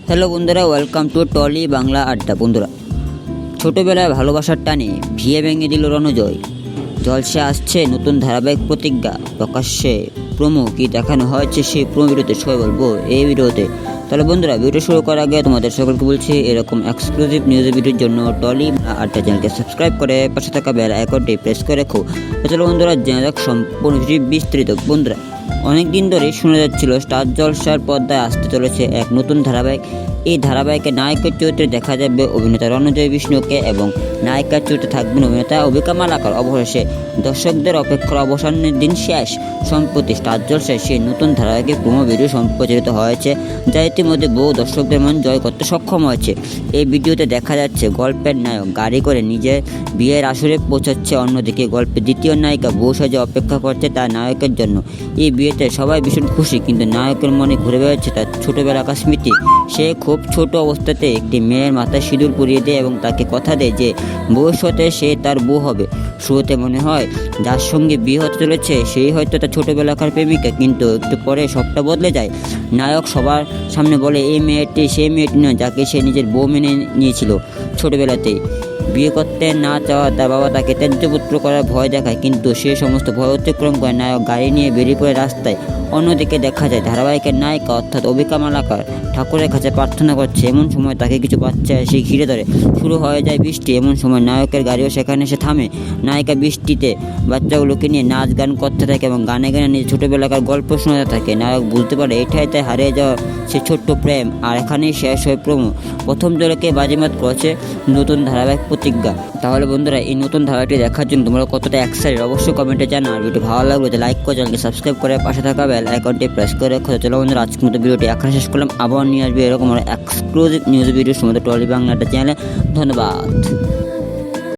Hello বন্ধুরা, welcome to trolley Bangla আড্ডা। বন্ধুরা, ছোটোবেলায় ভালোবাসার টানে ভিয়ে ভেঙে দিল রণজয়। জলসে আসছে নতুন ধারাবাহিক প্রতিজ্ঞা প্রকাশ্যে। প্রোমো কি দেখানো হয়েছে সেই প্রোমো ভিডিওতে সবাই বলবো এই ভিডিওতে। তাহলে বন্ধুরা, ভিডিও শুরু করার আগে তোমাদের সকলকে বলছি, এরকম এক্সক্লুসিভ নিউজ ভিডিওর জন্য টলি আড্ডা চ্যানেলকে সাবস্ক্রাইব করে পাশে থাকা বেল আইকনটি প্রেস করে রেখো। চলো বন্ধুরা, জেনে যাক সম্পূর্ণ বিস্তারিত। বন্ধুরা, অনেক দিন ধরেই শোনা যাচ্ছিল স্টার জলসার পর্দায় আসতে চলেছে এক নতুন ধারাবাহিক। এই ধারাবাহিকে নায়কের চরিত্রে দেখা যাবে অভিনেতা রণজয় বিষ্ণুকে এবং নায়িকার চরিত্রে থাকবেন অভিনেতা অবিকা মালাকার। অবশেষে দর্শকদের অপেক্ষার অবসানের দিন শেষ। সম্প্রতি স্টার জলসায় সেই নতুন ধারাবাহিকের প্রোমো ভিডিও সম্প্রচারিত হয়েছে, যা ইতিমধ্যে বহু দর্শকদের মন জয় করতে সক্ষম হয়েছে। এই ভিডিওতে দেখা যাচ্ছে গল্পের নায়ক গাড়ি করে নিজের বিয়ের আসরে পৌঁছাচ্ছে, অন্যদিকে গল্পের দ্বিতীয় নায়িকা বউ সাজে অপেক্ষা করছে তার নায়কের জন্য। এই বিয়েতে সবাই ভীষণ খুশি, কিন্তু নায়কের মনে ঘুরে বেড়াচ্ছে তার ছোটোবেলাকার স্মৃতি। সে খুব ছোট অবস্থাতে একটি মেয়ের মাথায় সিঁদুর পরিয়ে দেয় এবং তাকে কথা দেয় যে ভবিষ্যতে সে তার বউ হবে। শুরুতে মনে হয় যার সঙ্গে বিয়ে হতে চলেছে সেই হয়তো তার ছোটোবেলাকার প্রেমিকা, কিন্তু একটু পরে সবটা বদলে যায়। নায়ক সবার সামনে বলে এই মেয়েটি সেই মেয়েটি নয় যাকে সে নিজের বউ মেনে নিয়েছিল ছোটোবেলাতেই। বিয়ে করতে না চাওয়া তার বাবা তাকে ত্যায্যপুত্র করার ভয় দেখায়, কিন্তু সে সমস্ত ভয় অতিক্রম করে নায়ক গাড়ি নিয়ে বেরিয়ে পড়ে রাস্তায়। অন্যদিকে দেখা যায় ধারাবাহিকের নায়িকা অর্থাৎ অবিকা মালাকার ঠাকুরের কাছে প্রার্থনা করছে। এমন সময় তাকে কিছু বাচ্চা এসে ঘিরে ধরে। শুরু হয়ে যায় বৃষ্টি। এমন সময় নায়কের গাড়িও সেখানে এসে থামে। নায়িকা বৃষ্টিতে বাচ্চাগুলোকে নিয়ে নাচ গান করতে থাকে এবং গানে গানে নিজের ছোটোবেলাকার গল্প শোনাতে থাকে। নায়ক বুঝতে পারে এটাই তাই হারিয়ে যাওয়া সে ছোট্ট প্রেম। আর এখানেই শেষ হয় প্রোমো। প্রথম জলকে বাজিমাত করেছে নতুন ধারাবাহিক প্রতিজ্ঞা। তাহলে বন্ধুরা, এই নতুন ধারাবাহিকটি দেখার জন্য তোমরা কতটা এক্সাইটেড অবশ্যই কমেন্টে জানাও। আর ভিডিও ভালো লাগলে লাইক করে চ্যানেলকে সাবস্ক্রাইব করে পাশে থাকা বেল আইকনটি প্রেস করে রাখো। চলো বন্ধুরা, আজকের মতো ভিডিওটি এখানে শেষ করলাম। আবার নিয়ে আসবে এরকম এক্সক্লুসিভ নিউজ ভিডিও সময় টলি বাংলা চ্যানেলে। ধন্যবাদ।